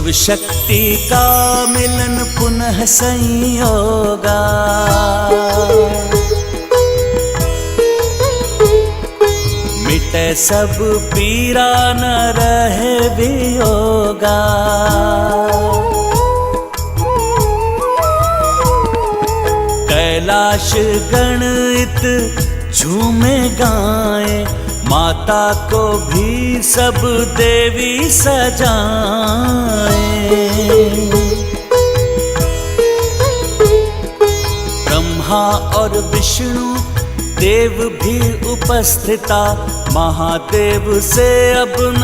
शिव शक्ति का मिलन पुनः संयोगा। मिटे सब पीरा न रहे वियोगा। कैलाश गणित झूमे गाए, माता को भी सब देवी सजाए। ब्रह्मा और विष्णु देव भी उपस्थिता, महादेव से अब न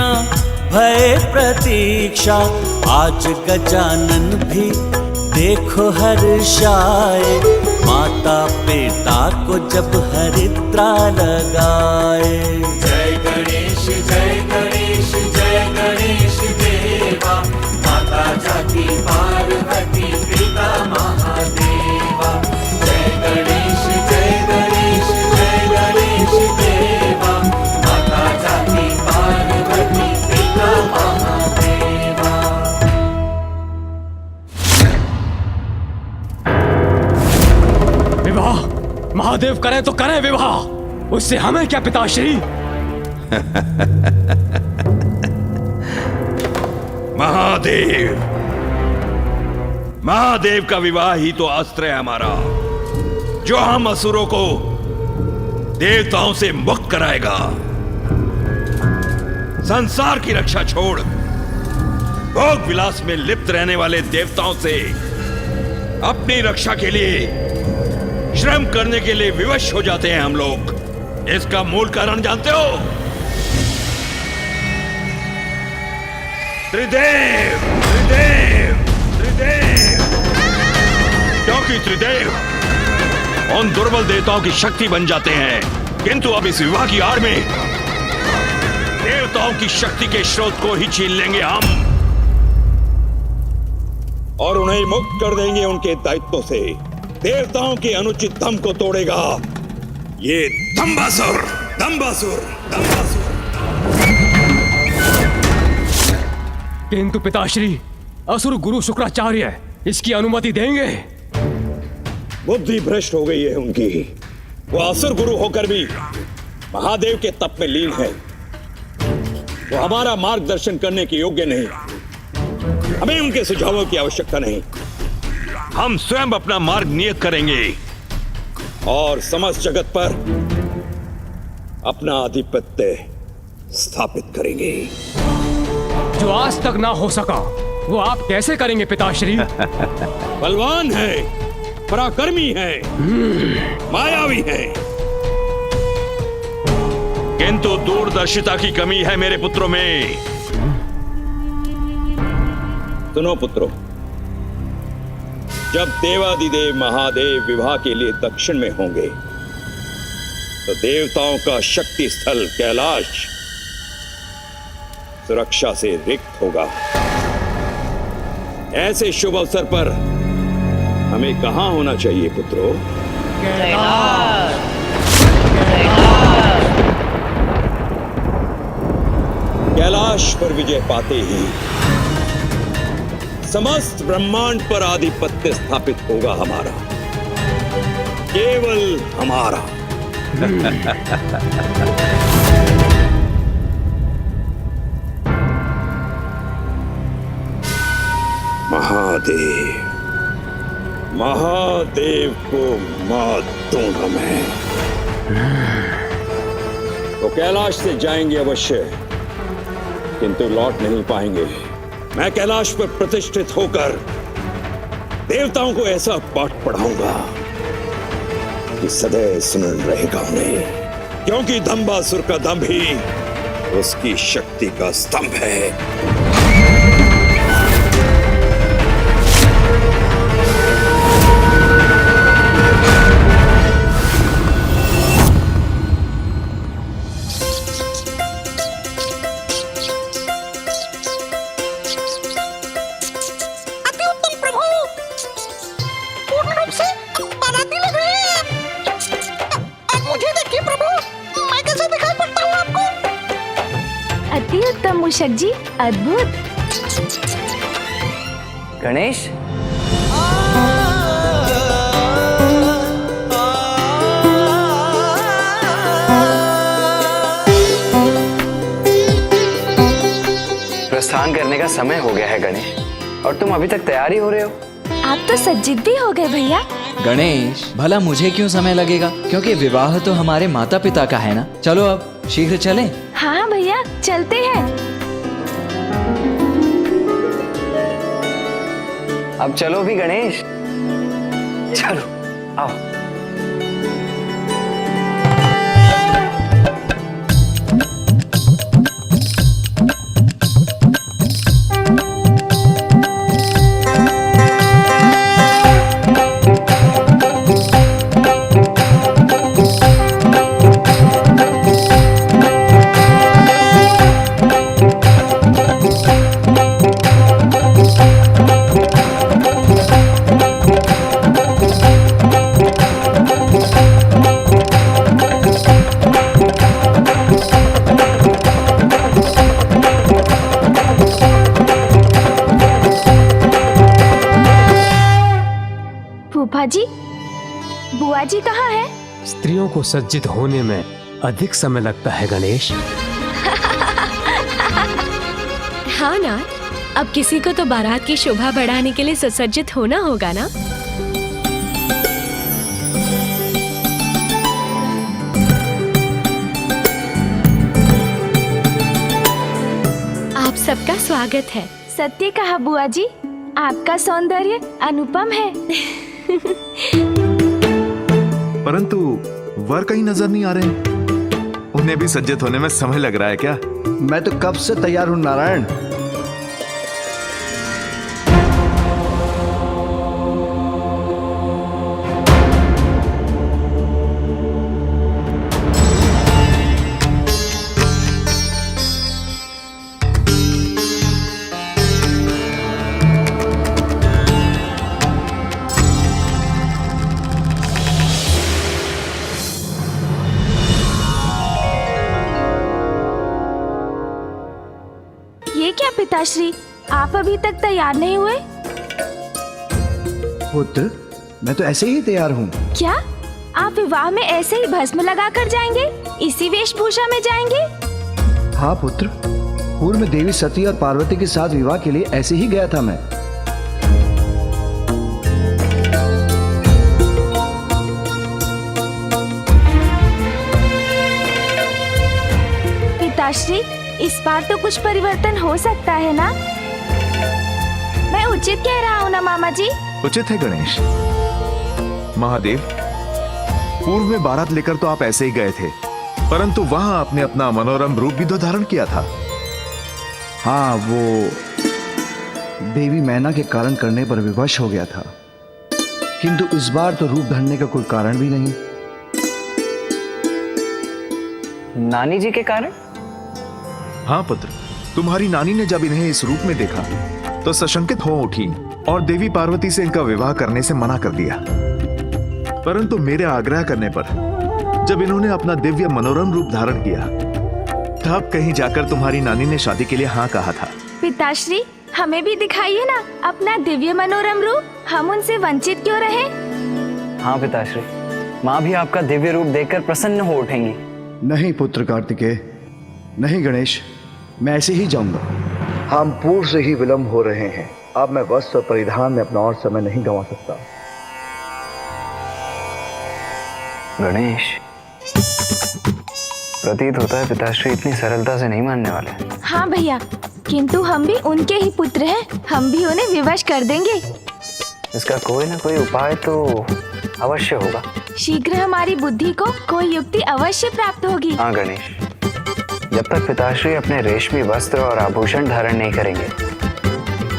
भय प्रतीक्षा। आज गजानन भी देखो हर्षाए, माता पिता को जब हरिद्रा लगाए। जय गणेश जय गणेश जय गणेश देवा, माता जाति पार्वती पिता महादेवा। जय गणेश जय गणेश जय गणेश देवा, माता जाति पार्वती पिता महादेवा। विवाह महादेव करें तो करें विवाह, उससे हमें क्या पिताश्री। महादेव का विवाह ही तो अस्त्र है हमारा, जो हम असुरों को देवताओं से मुक्त कराएगा। संसार की रक्षा छोड़ भोग विलास में लिप्त रहने वाले देवताओं से अपनी रक्षा के लिए श्रम करने के लिए विवश हो जाते हैं हम लोग। इसका मूल कारण जानते हो? त्रिदेव त्रिदेव त्रिदेव। क्योंकि त्रिदेव उन दुर्बल देवताओं की शक्ति बन जाते हैं, किंतु अब इस विवाह की आड़ में देवताओं की शक्ति के स्रोत को ही छीन लेंगे हम, और उन्हें मुक्त कर देंगे उनके दायित्वों से। देवताओं के अनुचित दम को तोड़ेगा ये दंबासुर दंबासुर दंबासुर। किंतु पिताश्री, असुर गुरु शुक्राचार्य इसकी अनुमति देंगे? बुद्धि भ्रष्ट हो गई है उनकी। वो असुर गुरु होकर भी महादेव के तप में लीन है। वो हमारा मार्गदर्शन करने के योग्य नहीं। हमें उनके सुझावों की आवश्यकता नहीं। हम स्वयं अपना मार्ग नियत करेंगे और समस्त जगत पर अपना आधिपत्य स्थापित करेंगे। जो आज तक ना हो सका वो आप कैसे करेंगे पिताश्री? बलवान है, पराक्रमी है, मायावी है, किंतु दूरदर्शिता की कमी है मेरे पुत्रों में। सुनो पुत्रों, जब देवादिदेव महादेव विवाह के लिए दक्षिण में होंगे तो देवताओं का शक्ति स्थल कैलाश सुरक्षा से रिक्त होगा। ऐसे शुभ अवसर पर हमें कहां होना चाहिए पुत्रों? कैलाश पर विजय पाते ही समस्त ब्रह्मांड पर आधिपत्य स्थापित होगा हमारा, केवल हमारा। महादेव, महादेव को मात दूंगा मैं। तो कैलाश से जाएंगे अवश्य, किंतु लौट नहीं पाएंगे। मैं कैलाश पर प्रतिष्ठित होकर देवताओं को ऐसा पाठ पढ़ाऊंगा कि सदैव स्मरण रहेगा उन्हें, क्योंकि दंबासुर का दंभ ही उसकी शक्ति का स्तंभ है। मूषक जी, अद्भुत। गणेश, प्रस्थान करने का समय हो गया है गणेश, और तुम अभी तक तैयार ही हो रहे हो। आप तो सज्जित भी हो गए भैया। गणेश, भला मुझे क्यों समय लगेगा, क्योंकि विवाह तो हमारे माता पिता का है ना। चलो अब शीघ्र चलें। हाँ भैया, चलते हैं। अब चलो भी गणेश, चलो आओ। फूफा जी, बुआ जी कहाँ है? स्त्रियों को सज्जित होने में अधिक समय लगता है गणेश। हाँ ना, अब किसी को तो बारात की शोभा बढ़ाने के लिए सुसज्जित होना होगा ना। आप सबका स्वागत है। सत्य कहा बुआ जी, आपका सौंदर्य अनुपम है। परंतु वर कहीं नजर नहीं आ रहे। उन्हें भी सज्जित होने में समय लग रहा है क्या? मैं तो कब से तैयार हूं नारायण। ये क्या पिताश्री, आप अभी तक तैयार नहीं हुए? पुत्र, मैं तो ऐसे ही तैयार हूँ। क्या आप विवाह में ऐसे ही भस्म लगा कर जाएंगे? इसी वेशभूषा में जाएंगे? हाँ पुत्र, पूर्व में देवी सती और पार्वती के साथ विवाह के लिए ऐसे ही गया था मैं। पिताश्री, इस बार तो कुछ परिवर्तन हो सकता है ना? मैं उचित कह रहा हूँ ना मामा जी? उचित है गणेश। महादेव, पूर्व में बारात लेकर तो आप ऐसे ही गए थे, परंतु वहां आपने अपना मनोरम रूप भी तो धारण किया था। हाँ, वो देवी मैना के कारण करने पर विवश हो गया था, किंतु इस बार तो रूप धरने का कोई कारण भी नहीं। नानी जी के कारण? हाँ पुत्र, तुम्हारी नानी ने जब इन्हें इस रूप में देखा तो सशंकित हो उठी और देवी पार्वती से इनका विवाह करने से मना कर दिया। परंतु मेरे आग्रह करने पर जब इन्होंने अपना दिव्य मनोरम रूप धारण किया, तब कहीं जाकर तुम्हारी नानी ने शादी के लिए हाँ कहा था। पिताश्री, हमें भी दिखाइए ना अपना दिव्य मनोरम रूप, हम उनसे वंचित क्यों रहे? हाँ पिताश्री, माँ भी आपका दिव्य रूप देखकर प्रसन्न हो उठेंगी। नहीं पुत्र कार्तिकेय, नहीं गणेश, मैं ऐसे ही जाऊंगा। हम पूर्व से ही विलंब हो रहे हैं, अब मैं वस्त्र और परिधान में अपना और समय नहीं गंवा सकता। गणेश, प्रतीत होता है पिताश्री इतनी सरलता से नहीं मानने वाले। हाँ भैया, किंतु हम भी उनके ही पुत्र हैं, हम भी उन्हें विवश कर देंगे। इसका कोई ना कोई उपाय तो अवश्य होगा। शीघ्र हमारी बुद्धि को कोई युक्ति अवश्य प्राप्त होगी। हाँ गणेश, जब तक पिताश्री अपने रेशमी वस्त्र और आभूषण धारण नहीं करेंगे,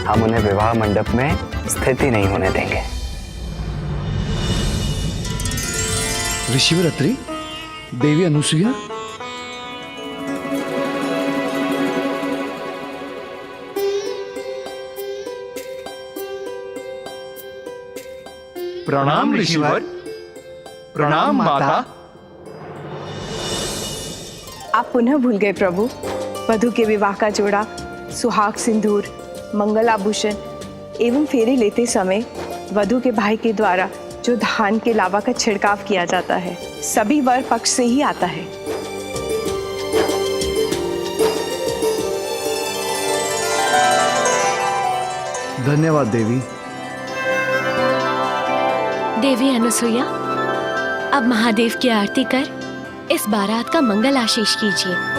हम उन्हें विवाह मंडप में स्थिति नहीं होने देंगे। ऋषिवरत्री, देवी अनुसुईया, प्रणाम ऋषिवर। प्रणाम माता। आप पुनः भूल गए प्रभु। वधू के विवाह का जोड़ा, सुहाग सिंदूर, मंगल आभूषण, एवं फेरे लेते समय वधु के भाई के द्वारा जो धान के लावा का छिड़काव किया जाता है सभी वर पक्ष से ही आता है। धन्यवाद देवी। देवी अनसुईया, अब महादेव की आरती कर इस बारात का मंगल आशीष कीजिए।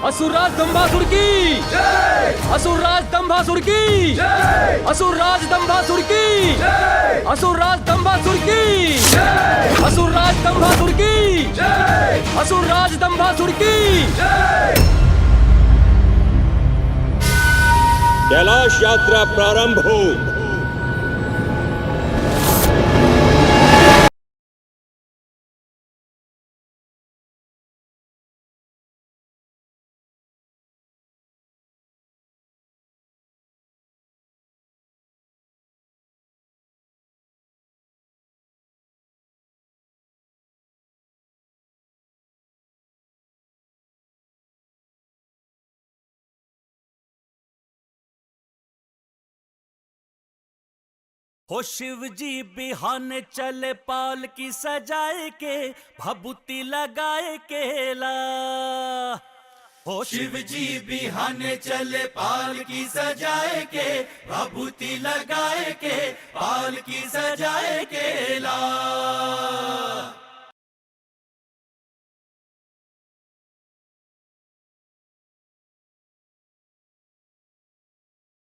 असुरराज दंभासुर की जय! असुरराज दंभासुर की जय! असुरराज दंभासुर की जय! असुरराज दंभासुर की जय! असुरराज दंभासुर की जय! असुरराज दंभासुर की जय! कैलाश यात्रा प्रारंभ हो। हो शिव जी बिहाने चले पाल की सजाए के भभूति लगाए केला। हो शिव जी बिहाने चले पाल की सजाए के भभूति लगाए के पाल की सजाए केला।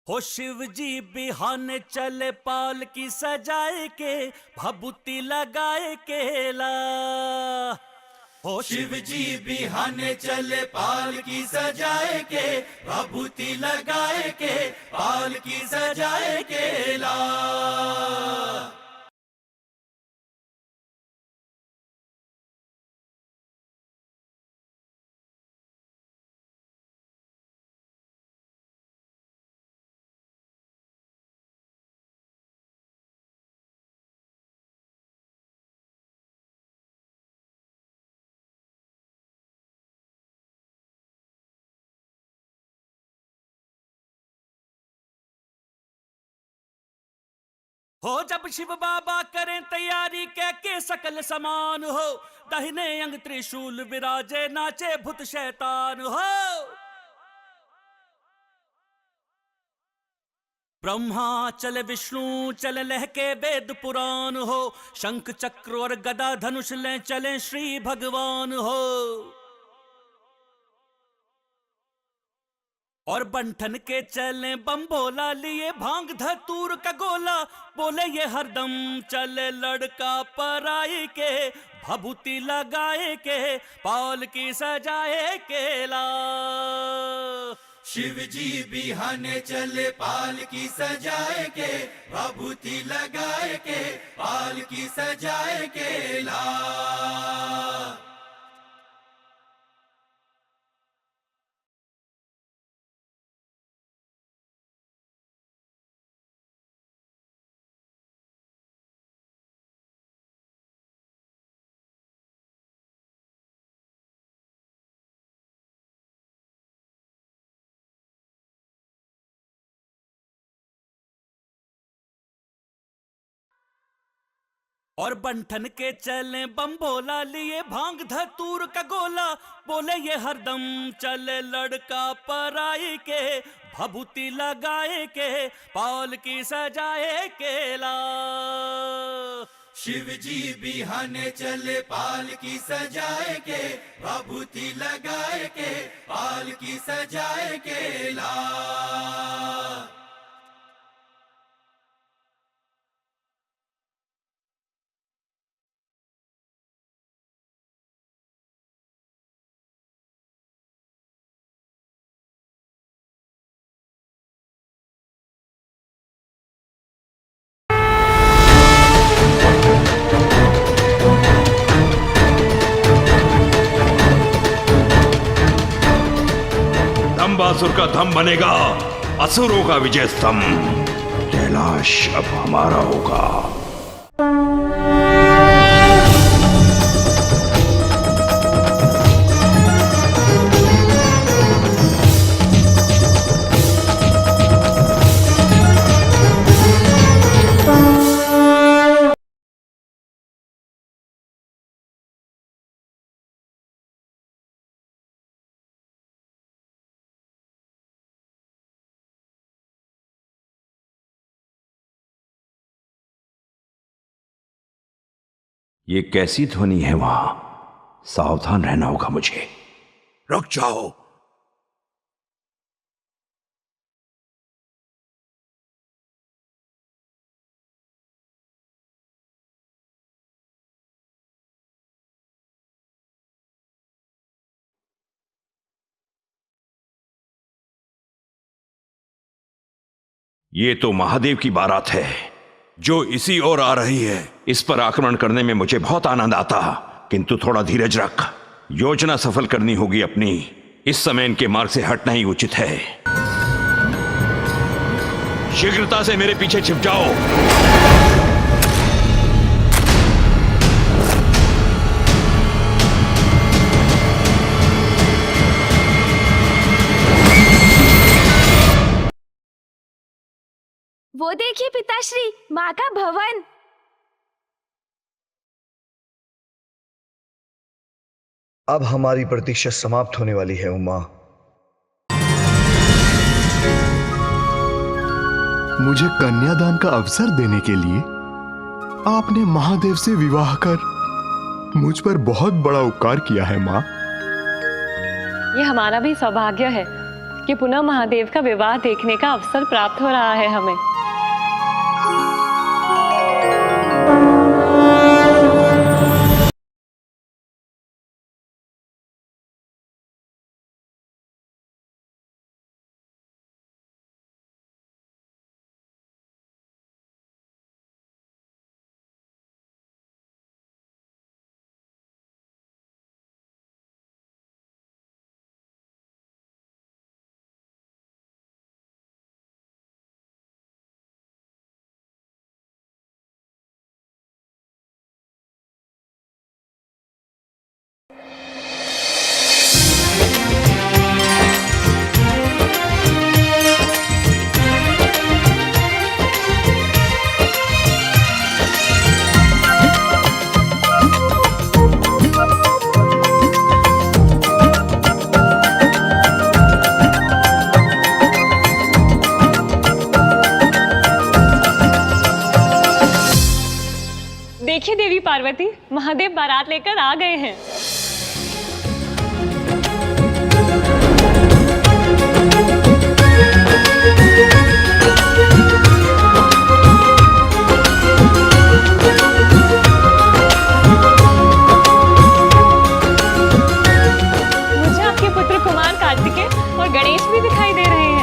हो शिव जी बिहाने चले पाल की सजाए के भभूति लगाए केला। हो शिव जी बिहाने चले पाल की सजाए के भभूति लगाए के पाल की सजाए केला। हो जब शिव बाबा करें तैयारी कह के सकल समान हो, दाहिने अंग त्रिशूल विराजे नाचे भूत शैतान हो। ब्रह्मा चले विष्णु चले लहके वेद पुराण हो, शंख चक्र और गदा धनुष ले चले श्री भगवान हो। और बंठन के चले बम बोला लिए भांग धतूर का गोला, बोले ये हरदम चले लड़का पराई के, भभूति लगाए के पाल की सजाए केला। शिव जी बिहाने चले पाल की सजाए के, भभूति लगाए के पाल की सजाए के ला। और बंठन के चले बम बोला लिए भांग धतूर का गोला, बोले ये हरदम चले लड़का पराई के, भभूति लगाए के पाल की सजाए केला। शिव जी बिहाने चले पाल की सजाए के, भभूति लगाए के पाल की सजाए के ला। दंबासुर का धम बनेगा असुरों का विजय स्तंभ। कैलाश अब हमारा होगा। ये कैसी ध्वनि है वहां? सावधान रहना होगा मुझे। रुक जाओ। ये तो महादेव की बारात है जो इसी ओर आ रही है। इस पर आक्रमण करने में मुझे बहुत आनंद आता, किंतु थोड़ा धीरज रख। योजना सफल करनी होगी अपनी। इस समय इनके मार्ग से हटना ही उचित है। शीघ्रता से मेरे पीछे छिप जाओ। वो देखिए पिताश्री, माँ का भवन। अब हमारी प्रतीक्षा समाप्त होने वाली है उमा। मुझे कन्यादान का अवसर देने के लिए आपने महादेव से विवाह कर मुझ पर बहुत बड़ा उपकार किया है माँ। ये हमारा भी सौभाग्य है कि पुनः महादेव का विवाह देखने का अवसर प्राप्त हो रहा है हमें। देखिए देवी पार्वती, महादेव बारात लेकर आ गए हैं। मुझे आपके पुत्र कुमार कार्तिकेय और गणेश भी दिखाई दे रहे हैं।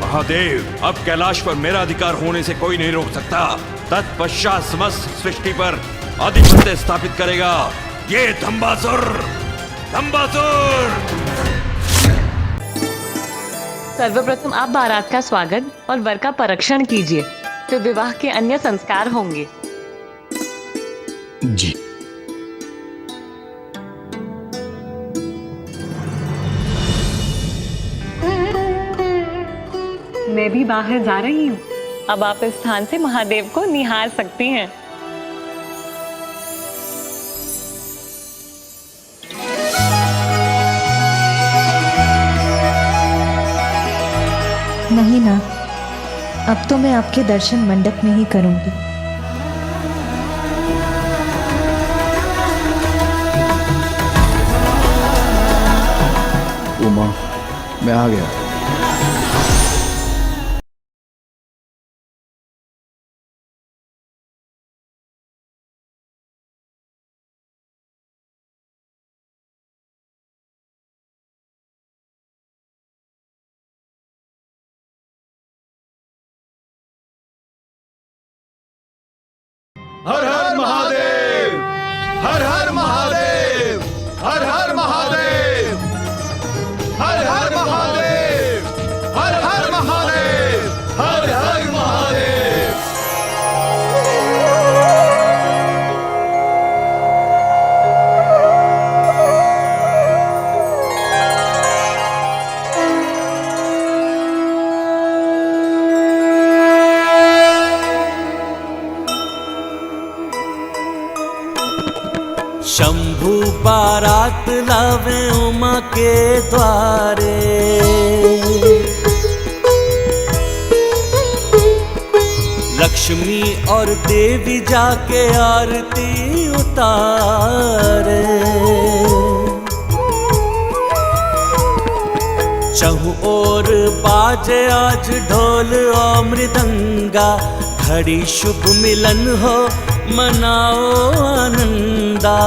महादेव, अब कैलाश पर मेरा अधिकार होने से कोई नहीं रोक सकता। तत्पश्चात समस्त सृष्टि पर आधिपत्य स्थापित करेगा ये धम्बासुर। सर्वप्रथम आप बारात का स्वागत और वर का परीक्षण कीजिए, तो विवाह के अन्य संस्कार होंगे। जी। मैं भी बाहर जा रही हूँ। अब आप इस स्थान से महादेव को निहार सकती हैं। नहीं ना, अब तो मैं आपके दर्शन मंडप में ही करूंगी। उमा, मैं आ गया। हर हर महादेव, हर हर महादेव, हर हर महादेव, हर हर महादेव, हर हर महादेव, हर हर महादेव। शंभू बारात लावे उमा के द्वारे, लक्ष्मी और देवी जाके आरती उतारे। चहु और बाजे आज ढोल और मृदंगा, घड़ी शुभ मिलन हो मनाओ आनंदा।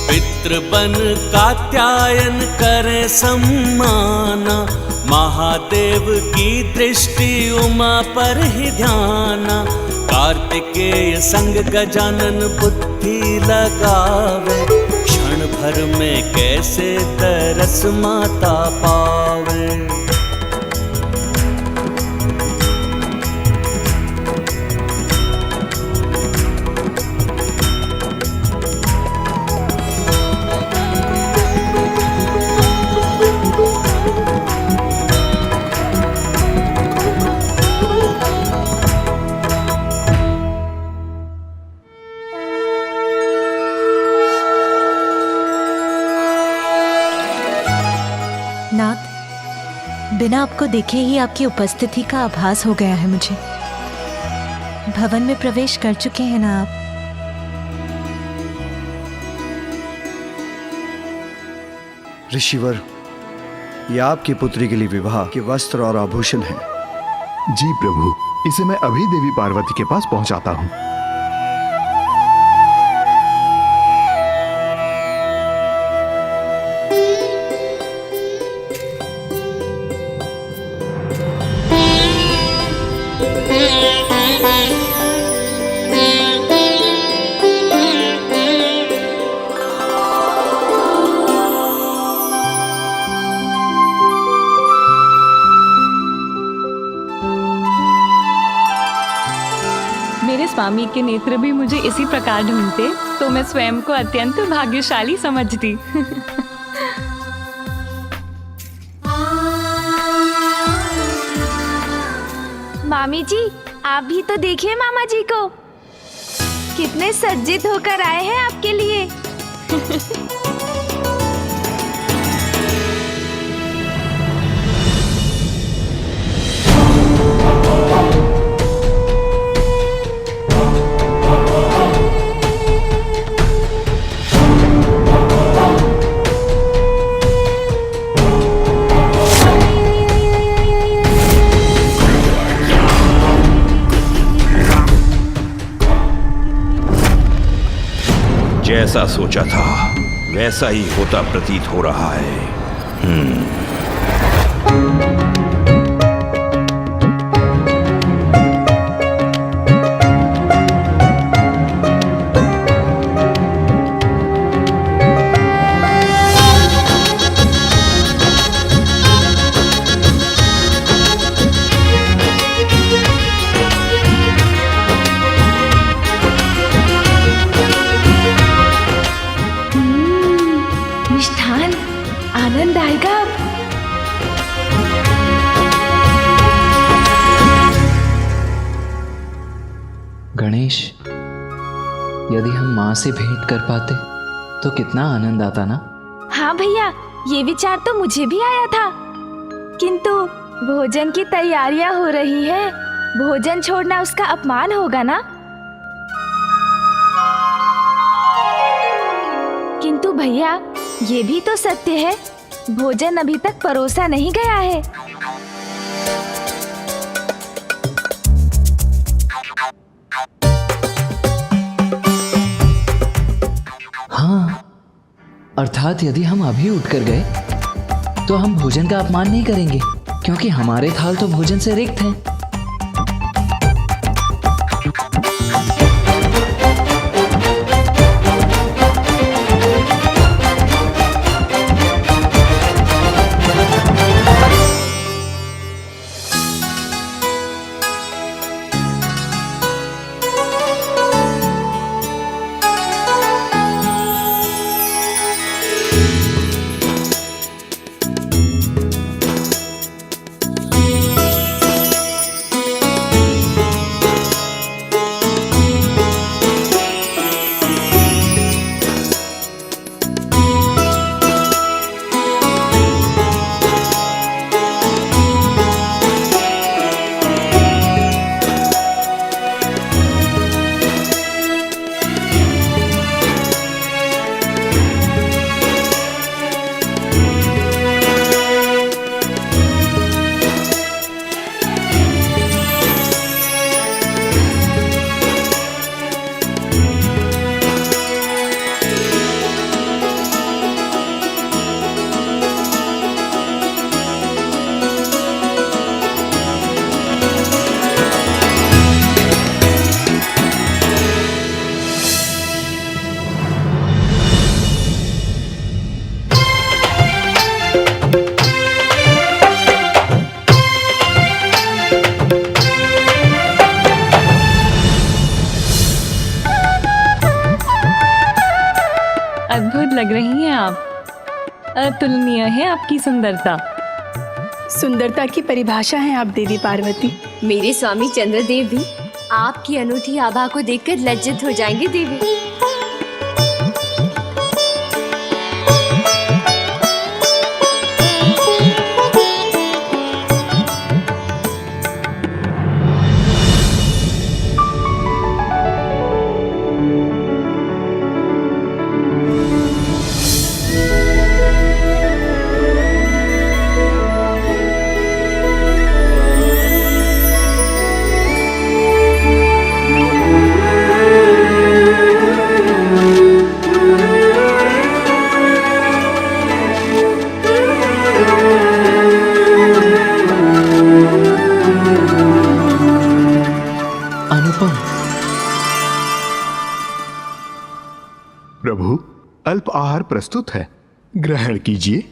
पितृबन कात्यायन करे सम्माना, महादेव की दृष्टि उमा पर ही ध्याना। कार्तिकेय संग गजानन बुद्धि लगावे, क्षण भर में कैसे तरस माता पावे। नाथ, बिना आपको देखे ही आपकी उपस्थिति का आभास हो गया है मुझे। भवन में प्रवेश कर चुके हैं ना आप? ऋषिवर, ये आपकी पुत्री के लिए विवाह के वस्त्र और आभूषण हैं। जी प्रभु, इसे मैं अभी देवी पार्वती के पास पहुंचाता हूँ। स्वामी के नेत्र भी मुझे इसी प्रकार ढूंढते तो मैं स्वयं को अत्यंत भाग्यशाली समझती। मामी जी, आप भी तो देखिए मामा जी को, कितने सज्जित होकर आए हैं आपके लिए। जैसा सोचा था वैसा ही होता प्रतीत हो रहा है। मिष्ठान, आनंद आएगा अब। गणेश, यदि हम माँ से भेंट कर पाते तो कितना आनंद आता ना। हाँ भैया, ये विचार तो मुझे भी आया था, किंतु भोजन की तैयारियां हो रही है, भोजन छोड़ना उसका अपमान होगा ना। किंतु भैया, ये भी तो सत्य है, भोजन अभी तक परोसा नहीं गया है। हाँ, अर्थात यदि हम अभी उठकर गए तो हम भोजन का अपमान नहीं करेंगे, क्योंकि हमारे थाल तो भोजन से रिक्त हैं। अद्भुत लग रही हैं आप, अतुलनीय है आपकी सुंदरता। सुंदरता की परिभाषा है आप देवी पार्वती। मेरे स्वामी चंद्रदेव भी आपकी अनूठी आभा को देखकर लज्जित हो जाएंगे देवी। प्रभु, अल्प आहार प्रस्तुत है, ग्रहण कीजिए।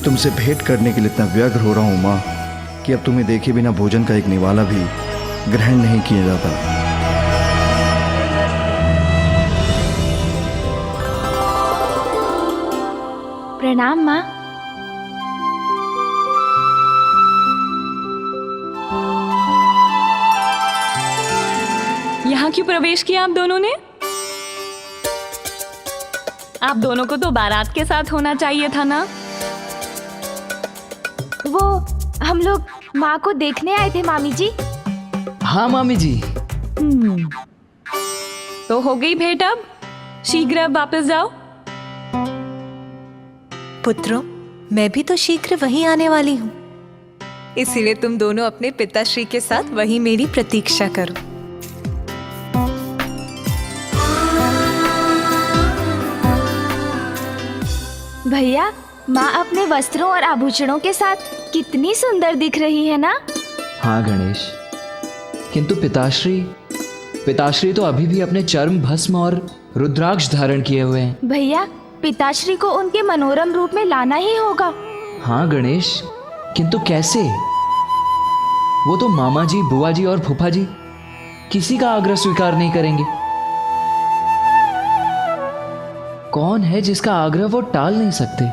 तुमसे भेंट करने के लिए इतना व्यग्र हो रहा हूं माँ कि अब तुम्हें देखे बिना भोजन का एक निवाला भी ग्रहण नहीं किया जाता। प्रणाम माँ। यहाँ क्यों प्रवेश किया आप दोनों ने? आप दोनों को तो बारात के साथ होना चाहिए था ना। वो हम लोग माँ को देखने आए थे मामी जी। हाँ मामी जी। तो हो गई भेंट, अब शीघ्र अब वापस जाओ। पुत्रों, मैं भी तो शीघ्र वहीं आने वाली हूँ, इसीलिए तुम दोनों अपने पिताश्री के साथ वहीं मेरी प्रतीक्षा करो। भैया, माँ अपने वस्त्रों और आभूषणों के साथ कितनी सुंदर दिख रही है ना। हाँ गणेश, किंतु पिताश्री तो अभी भी अपने चर्म भस्म और रुद्राक्ष धारण किए हुए हैं। भैया, पिताश्री को उनके मनोरम रूप में लाना ही होगा। हाँ गणेश, किंतु कैसे? वो तो मामा जी, बुआ जी और फूफा जी किसी का आग्रह स्वीकार नहीं करेंगे। कौन है जिसका आग्रह वो टाल नहीं सकते?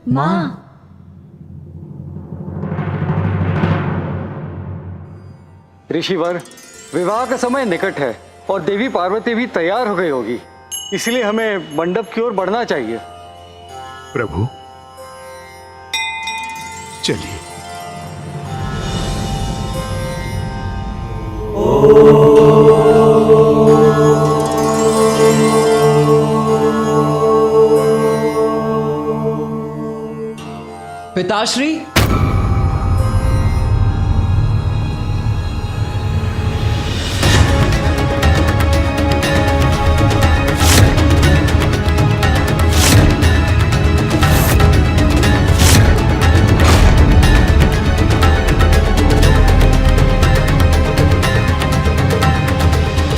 माँ। ऋषिवर, विवाह का समय निकट है और देवी पार्वती भी तैयार हो गई होगी, इसलिए हमें मंडप की ओर बढ़ना चाहिए। प्रभु चलिए। पिताश्री,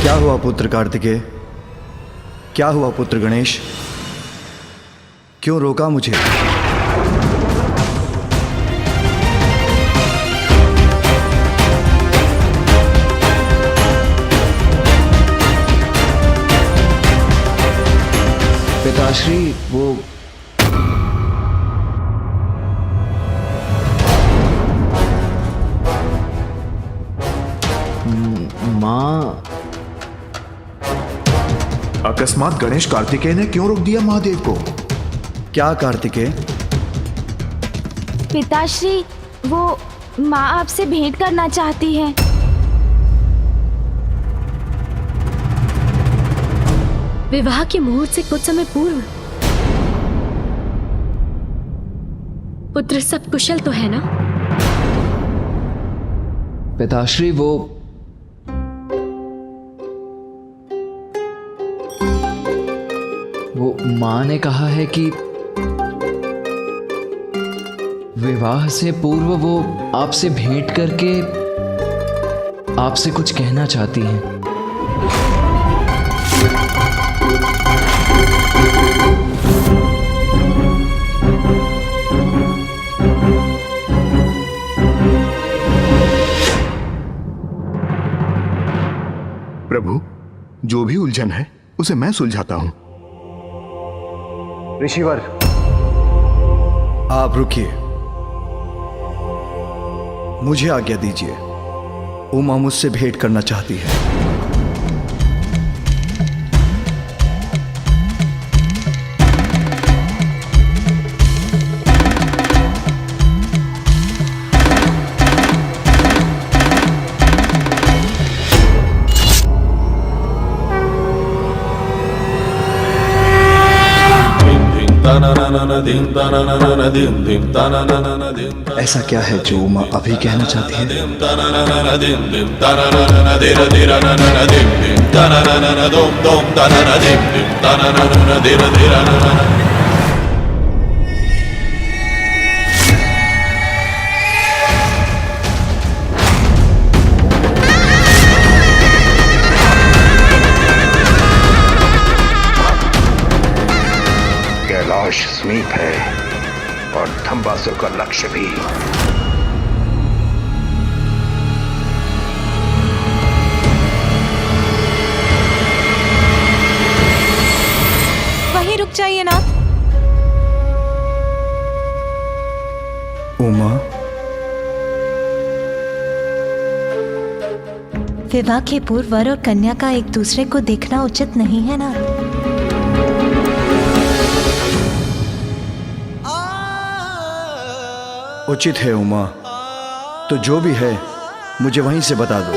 क्या हुआ पुत्र कार्तिकेय? क्या हुआ पुत्र गणेश? क्यों रोका मुझे? पिताश्री, वो माँ। अकस्मात गणेश कार्तिकेय ने क्यों रोक दिया महादेव को? क्या कार्तिकेय? पिताश्री, वो माँ आपसे भेंट करना चाहती है। विवाह के मुहूर्त से कुछ समय पूर्व पुत्र सब कुशल तो है ना? पिताश्री, वो माँ ने कहा है कि विवाह से पूर्व वो आपसे भेंट करके आपसे कुछ कहना चाहती हैं। प्रभु, जो भी उलझन है उसे मैं सुलझाता हूं। ऋषिवर, आप रुकिए, मुझे आज्ञा दीजिए। उमा मुझसे भेंट करना चाहती है। ऐसा क्या है जो उमा अभी कहना चाहती है? है और धम्बासुर का लक्ष्य भी। वहीं रुक जाइए नाथ। उमा, विवाह के पूर्व वर और कन्या का एक दूसरे को देखना उचित नहीं है ना। उचित है उमा, तो जो भी है मुझे वहीं से बता दो।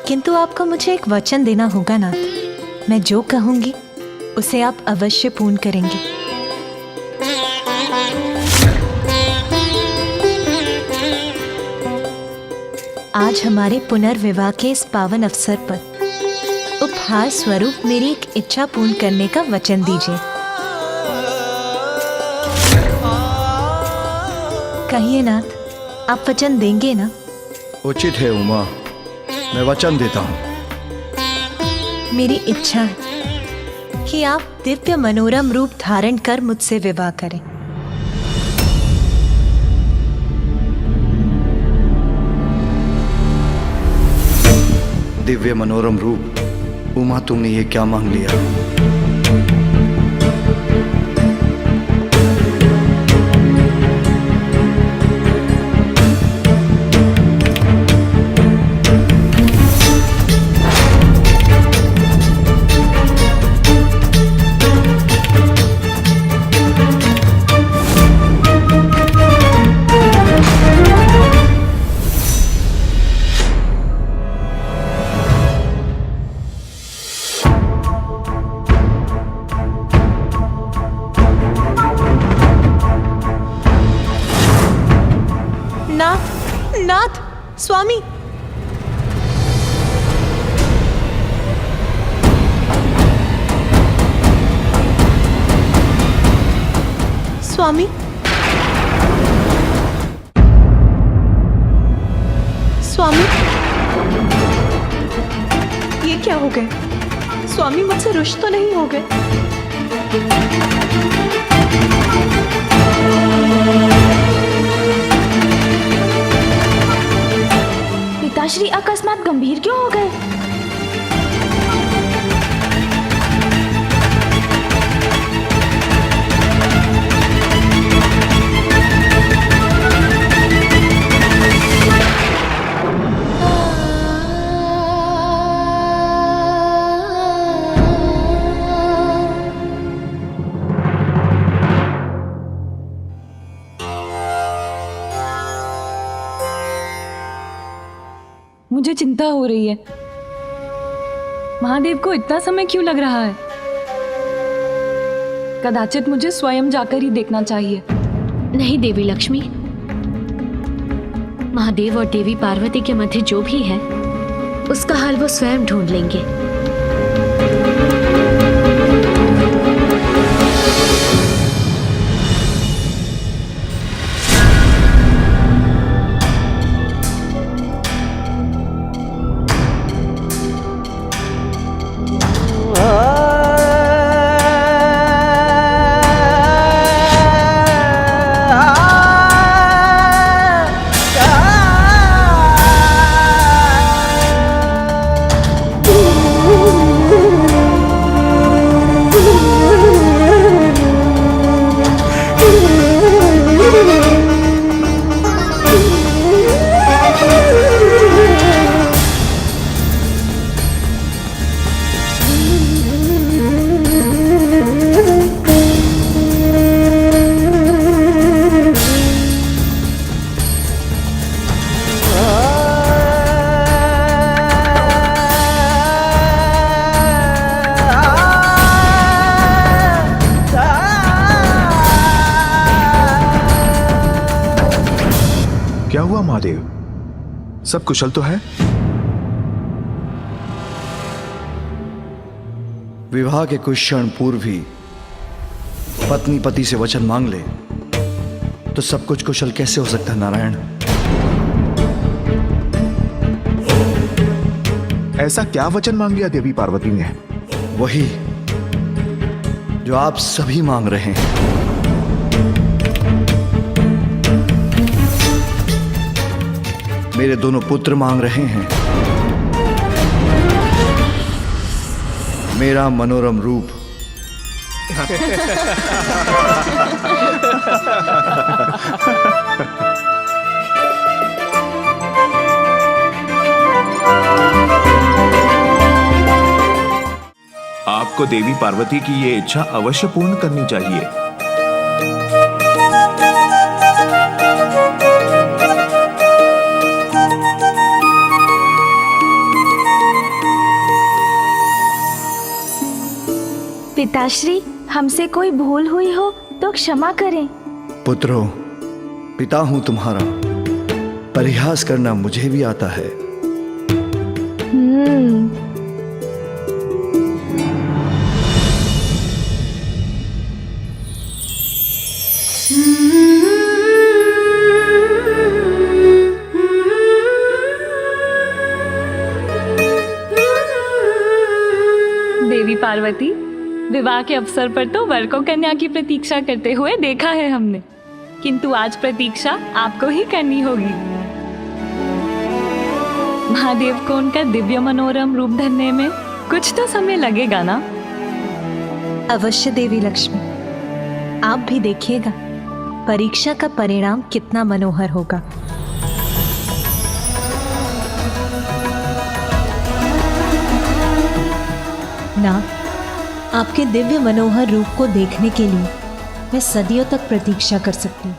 किंतु आपको मुझे एक वचन देना होगा नाथ। मैं जो कहूंगी उसे आप अवश्य पूर्ण करेंगे। आज हमारे पुनर्विवाह के इस पावन अवसर पर उपहार स्वरूप मेरी एक इच्छा पूर्ण करने का वचन दीजिए। कहिए नाथ, आप वचन देंगे ना? उचित है उमा, मैं वचन देता हूँ। मेरी इच्छा है कि आप दिव्य मनोरम रूप धारण कर मुझसे विवाह करें। दिव्य मनोरम रूप? उमा, तुमने ये क्या मांग लिया? नाथ, स्वामी, स्वामी, स्वामी, ये क्या हो गए? स्वामी मुझसे रुष्ट तो नहीं हो गए? पिताश्री अकस्मात गंभीर क्यों हो गए? मुझे चिंता हो रही है। महादेव को इतना समय क्यों लग रहा है? कदाचित मुझे स्वयं जाकर ही देखना चाहिए। नहीं देवी लक्ष्मी, महादेव और देवी पार्वती के मध्य जो भी है उसका हल वो स्वयं ढूंढ लेंगे। क्या हुआ महादेव? सब कुशल तो है? विवाह के कुछ क्षण पूर्व ही पत्नी पति से वचन मांग ले तो सब कुछ कुशल कैसे हो सकता है नारायण? ऐसा क्या वचन मांग लिया देवी पार्वती ने? वही जो आप सभी मांग रहे हैं। मेरे दोनों पुत्र मांग रहे हैं मेरा मनोरम रूप। आपको देवी पार्वती की ये इच्छा अवश्य पूर्ण करनी चाहिए। पिताश्री, हमसे कोई भूल हुई हो तो क्षमा करें। पुत्रों, पिता हूं तुम्हारा, परिहास करना मुझे भी आता है। देवी पार्वती, विवाह के अवसर पर तो वर को कन्या की प्रतीक्षा करते हुए देखा है हमने, किंतु आज प्रतीक्षा आपको ही करनी होगी। महादेव को उनका दिव्य मनोरम रूप धरने में कुछ तो समय लगेगा ना? अवश्य देवी लक्ष्मी, आप भी देखिएगा परीक्षा का परिणाम कितना मनोहर होगा। ना, आपके दिव्य मनोहर रूप को देखने के लिए मैं सदियों तक प्रतीक्षा कर सकती हूँ।